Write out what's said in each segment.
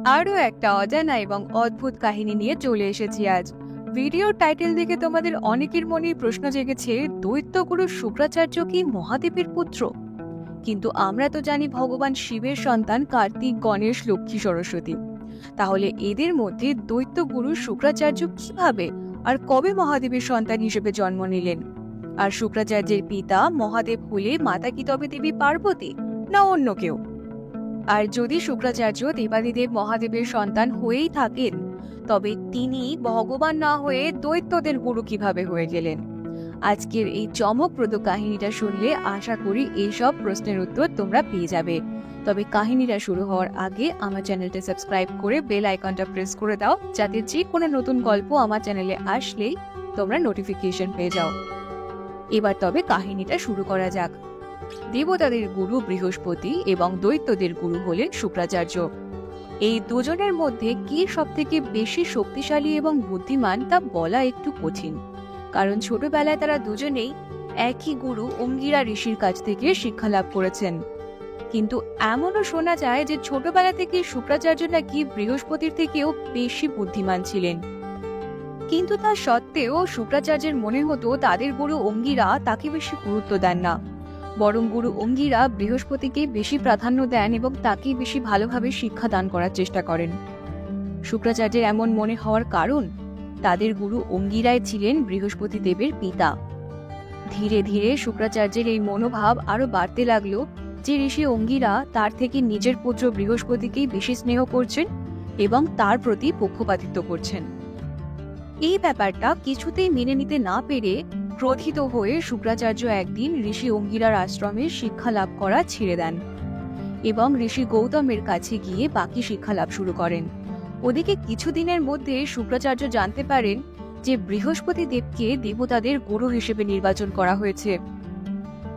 আরও একটা অজানা এবং অদ্ভুত কাহিনী নিয়ে চলে এসেছি আজ। ভিডিওর টাইটেল দেখে তোমাদের অনেকের মনেই প্রশ্ন জেগেছে, দৈত্যগুরু শুক্রাচার্য কি মহাদেবের পুত্র? কিন্তু আমরা তো জানি ভগবান শিবের সন্তান কার্তিক, গণেশ, লক্ষ্মী, সরস্বতী। তাহলে এদের মধ্যে দৈত্যগুরু শুক্রাচার্য কিভাবে আর কবে মহাদেবের সন্তান হিসেবে জন্ম নিলেন? আর শুক্রাচার্যের পিতা মহাদেব হলে মাতা কি তবে দেবী পার্বতী, না অন্য কেউ? আর যদি শুক্রাচার্য দেবাদিদেব মহাদেবের সন্তান হয়েই থাকেন, তবে তিনি ভগবান না হয়ে দৈত্যদের গুরু কিভাবে হয়ে গেলেন? আজকের এই চমকপ্রদ কাহিনীটা শুনলে আশা করি এইসব প্রশ্নের উত্তর তোমরা পেয়ে যাবে। তবে কাহিনীটা শুরু হওয়ার আগে আমার চ্যানেলটা সাবস্ক্রাইব করে বেল আইকনটা প্রেস করে দাও, যাতে যে কোনো নতুন গল্প আমার চ্যানেলে আসলেই তোমরা নোটিফিকেশন পেয়ে যাও। এবার তবে কাহিনীটা শুরু করা যাক। দেবতাদের গুরু বৃহস্পতি এবং দৈত্যদের গুরু হলেন শুক্রাচার্য। এই দুজনের মধ্যে কে সবথেকে বেশি শক্তিশালী এবং বুদ্ধিমান তা বলা একটু কঠিন, কারণ ছোটবেলায় তারা দুজনেই একই গুরু অঙ্গিরা ঋষির কাছ থেকে শিক্ষা লাভ করেছেন। কিন্তু এমনও শোনা যায় যে ছোটবেলা থেকে শুক্রাচার্য নাকি বৃহস্পতির থেকেও বেশি বুদ্ধিমান ছিলেন। কিন্তু তা সত্ত্বেও শুক্রাচার্যের মনে হতো তাদের গুরু অঙ্গিরা তাকে বেশি গুরুত্ব দেন না, বরং গুরু অঙ্গিরা বৃহস্পতিকে বেশি প্রাধান্য দেন এবং তাকে বেশি ভালোভাবে শিক্ষা দান করার চেষ্টা করেন। শুক্রাচার্যের এমন মনে হওয়ার কারণ, তাদের গুরু অঙ্গিরাই ছিলেন বৃহস্পতি দেবের পিতা। ধীরে ধীরে শুক্রাচার্যের এই মনোভাব আরো বাড়তে লাগলো যে ঋষি অঙ্গিরা তার থেকে নিজের পুত্র বৃহস্পতিকেই বেশি স্নেহ করছেন এবং তার প্রতি পক্ষপাতিত্ব করছেন। এই ব্যাপারটা কিছুতেই মেনে নিতে না পেরে ক্রোধিত হয়ে শুক্রাচার্য একদিন ঋষি অঙ্গিরার আশ্রমে শিক্ষা লাভ করা ছেড়ে দেন এবং ঋষি গৌতমের কাছে গিয়ে বাকি শিক্ষা লাভ শুরু করেন। ওদিকে কিছুদিনের মধ্যে শুক্রাচার্য জানতে পারেন যে বৃহস্পতি দেবকে দেবতাদের গুরু হিসেবে নির্বাচন করা হয়েছে।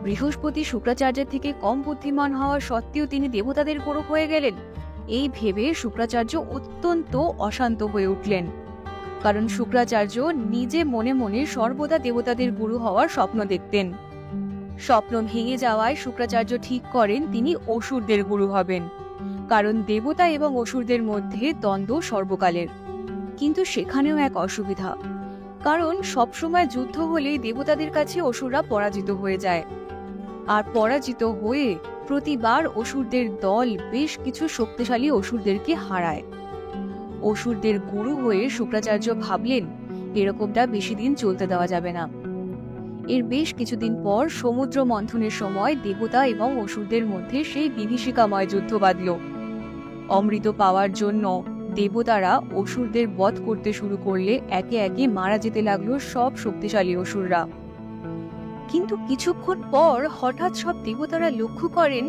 বৃহস্পতি শুক্রাচার্যের থেকে কম বুদ্ধিমান হওয়া সত্ত্বেও তিনি দেবতাদের গুরু হয়ে গেলেন, এই ভেবে শুক্রাচার্য অত্যন্ত অশান্ত হয়ে উঠলেন। কারণ শুক্রাচার্য নিজে মনে মনে সর্বদা দেবতাদের গুরু হওয়ার স্বপ্ন দেখতেন। স্বপ্ন ভেঙে যাওয়ায় শুক্রাচার্য ঠিক করেন তিনি অসুরদের গুরু হবেন, কারণ দেবতা এবং অসুরদের মধ্যে দ্বন্দ্ব সর্বকালের। কিন্তু সেখানেও এক অসুবিধা, কারণ সবসময় যুদ্ধ হলে দেবতাদের কাছে অসুররা পরাজিত হয়ে যায়, আর পরাজিত হয়ে প্রতিবার অসুরদের দল বেশ কিছু শক্তিশালী অসুরদেরকে হারায়। অসুরদের গুরু হয়ে শুক্রাচার্য ভাবলেন এরকমটা বেশি দিন চলতে দেওয়া যাবে না। এর বেশ কিছুদিন পর সমুদ্র মন্থনের সময় দেবতা এবং অসুরদের মধ্যে সেই বিভীষিকাময় যুদ্ধ বাঁধল। অমৃত পাওয়ার জন্য দেবতারা অসুরদের বধ করতে শুরু করলে একে একে মারা যেতে লাগলো সব শক্তিশালী অসুররা। কিন্তু কিছুক্ষণ পর হঠাৎ সব দেবতারা লক্ষ্য করেন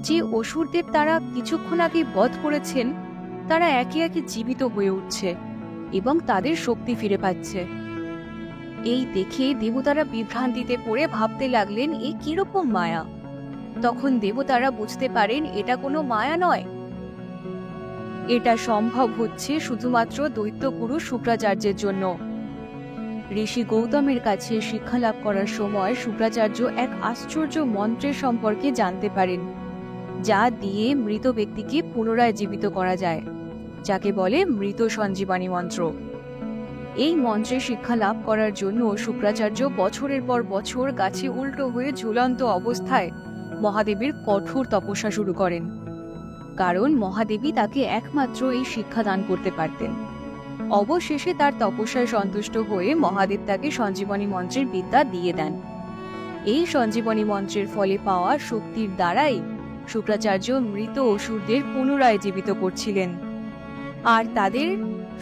যে অসুরদের তারা কিছুক্ষণ আগে বধ করেছেন তারা একে একে জীবিত হয়ে উঠছে এবং তাদের শক্তি ফিরে পাচ্ছে। এই দেখে দেবতারা বিভ্রান্তিতে পড়ে ভাবতে লাগলেন এ কিরকম মায়া। তখন দেবতারা বুঝতে পারেন এটা কোনো মায়া নয়, এটা সম্ভব হচ্ছে শুধুমাত্র দৈত্যগুরু শুক্রাচার্যের জন্য। ঋষি গৌতমের কাছে শিক্ষা লাভ করার সময় শুক্রাচার্য এক আশ্চর্য মন্ত্রের সম্পর্কে জানতে পারেন, যা দিয়ে মৃত ব্যক্তিকে পুনরায় জীবিত করা যায়, যাকে বলে মৃত সঞ্জীবনী মন্ত্র। এই মন্ত্রের শিক্ষা লাভ করার জন্য শুক্রাচার্য বছরের পর বছর গাছে উল্টো হয়ে ঝুলন্ত অবস্থায় মহাদেবের কঠোর তপস্যা শুরু করেন, কারণ মহাদেবী তাকে একমাত্র এই শিক্ষা দান করতে পারতেন। অবশেষে তার তপস্যায় সন্তুষ্ট হয়ে মহাদেব তাকে সঞ্জীবনী মন্ত্রের বিদ্যা দিয়ে দেন। এই সঞ্জীবনী মন্ত্রের ফলে পাওয়া শক্তির দ্বারাই শুক্রাচার্য মৃত অসুরদের পুনরায় জীবিত করছিলেন আর তাদের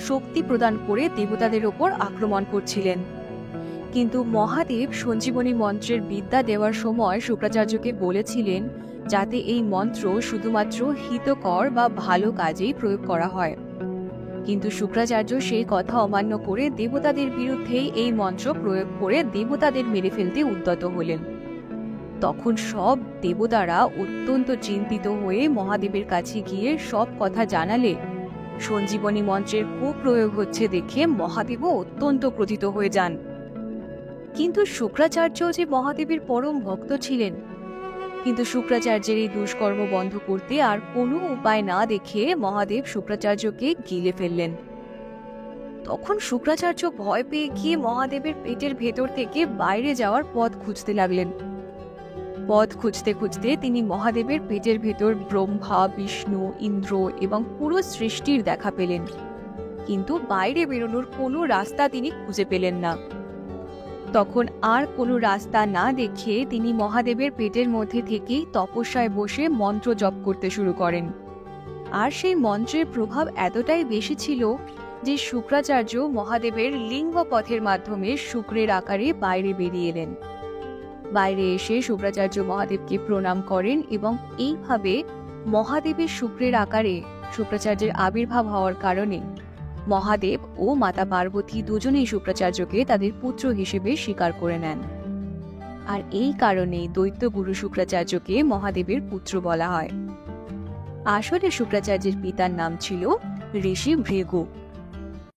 শক্তি প্রদান করে দেবতাদের ওপর আক্রমণ করছিলেন। কিন্তু মহাদেব সঞ্জীবনী মন্ত্রের বিদ্যা দেওয়ার সময় শুক্রাচার্যকে বলেছিলেন যাতে এই মন্ত্র শুধুমাত্র হিতকর বা ভালো কাজেই প্রয়োগ করা হয়। কিন্তু শুক্রাচার্য সেই কথা অমান্য করে দেবতাদের বিরুদ্ধেই এই মন্ত্র প্রয়োগ করে দেবতাদের মেরে ফেলতে উদ্যত হলেন। তখন সব দেবতারা অত্যন্ত চিন্তিত হয়ে মহাদেবের কাছে গিয়ে সব কথা জানালে সঞ্জীবনী মন্ত্রের কুপ্রয়োগ হচ্ছে দেখে মহাদেবও অত্যন্ত ক্রোধিত হয়ে যান। কিন্তু শুক্রাচার্য যে মহাদেবের পরম ভক্ত ছিলেন, কিন্তু শুক্রাচার্যের এই দুষ্কর্ম বন্ধ করতে আর কোনো উপায় না দেখে মহাদেব শুক্রাচার্যকে গিলে ফেললেন। তখন শুক্রাচার্য ভয় পেয়ে গিয়ে মহাদেবের পেটের ভেতর থেকে বাইরে যাওয়ার পথ খুঁজতে লাগলেন। পথ খুঁজতে খুঁজতে তিনি মহাদেবের পেটের ভেতর ব্রহ্মা, বিষ্ণু, ইন্দ্র এবং পুরো সৃষ্টির দেখা পেলেন, কিন্তু বাইরে বেরোনোর কোনো রাস্তা তিনি খুঁজে পেলেন না। তখন আর কোনো রাস্তা না দেখে তিনি মহাদেবের পেটের মধ্যে থেকেই তপস্যায় বসে মন্ত্র জপ করতে শুরু করেন। আর সেই মন্ত্রের প্রভাব এতটাই বেশি ছিল যে শুক্রাচার্য মহাদেবের লিঙ্গ পথের মাধ্যমে শুক্রের আকারে বাইরে বেরিয়ে এলেন। বাইরে এসে শুক্রাচার্য মহাদেবকে প্রণাম করেন এবং এইভাবে মহাদেবের শুক্রের আকারে শুক্রাচার্যের আবির্ভাব হওয়ার কারণে মহাদেব ও মাতা পার্বতী দুজনেই শুক্রাচার্যকে তাদের পুত্র হিসেবে স্বীকার করে নেন। আর এই কারণেই দৈত্যগুরু শুক্রাচার্যকে মহাদেবের পুত্র বলা হয়। আসলে শুক্রাচার্যের পিতার নাম ছিল ঋষি ভৃগু।